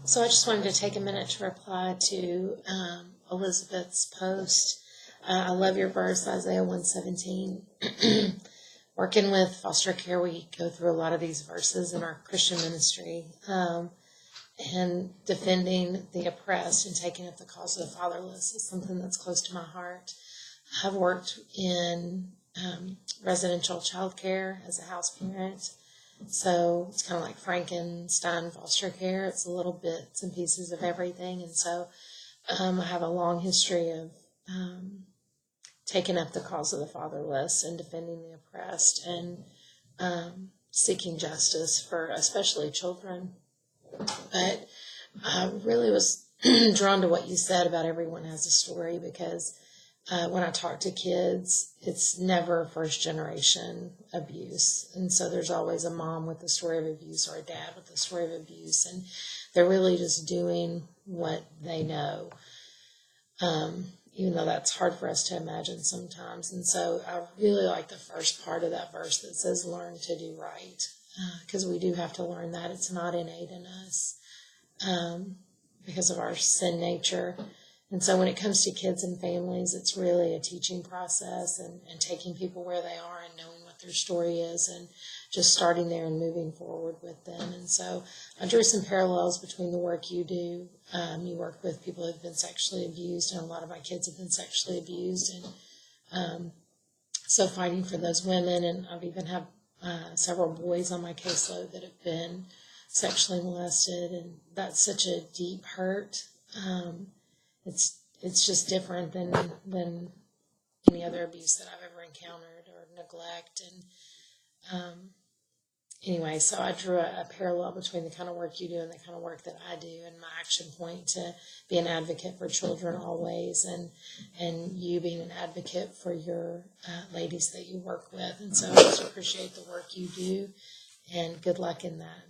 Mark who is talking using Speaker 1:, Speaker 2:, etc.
Speaker 1: So I just wanted to take a minute to reply to Elisabeth's post. I love your verse, Isaiah 1:17. Working with foster care, we go through a lot of these verses in our Christian ministry, and defending the oppressed and taking up the cause of the fatherless is something that's close to my heart. I've worked in residential childcare as a house parent. So it's kind of like Frankenstein foster care. It's a little bits and pieces of everything. And so I have a long history of taking up the cause of the fatherless and defending the oppressed and seeking justice for especially children. But I really was drawn to what you said about everyone has a story, because when I talk to kids, it's never first generation abuse. And so there's always a mom with a story of abuse or a dad with a story of abuse. And they're really just doing what they know, even though that's hard for us to imagine sometimes. And so I really like the first part of that verse that says, learn to do right, because we do have to learn that. It's not innate in us because of our sin nature. And so when it comes to kids and families, it's really a teaching process and taking people where they are and knowing what their story is and just starting there and moving forward with them. And so I drew some parallels between the work you do. You work with people who have been sexually abused, and a lot of my kids have been sexually abused. And so fighting for those women, and I've even had several boys on my caseload that have been sexually molested, and that's such a deep hurt. It's just different than any other abuse that I've ever encountered or neglect. And anyway, so I drew a parallel between the kind of work you do and the kind of work that I do, and my action point to be an advocate for children always, and you being an advocate for your ladies that you work with. And so I just appreciate the work you do, and good luck in that.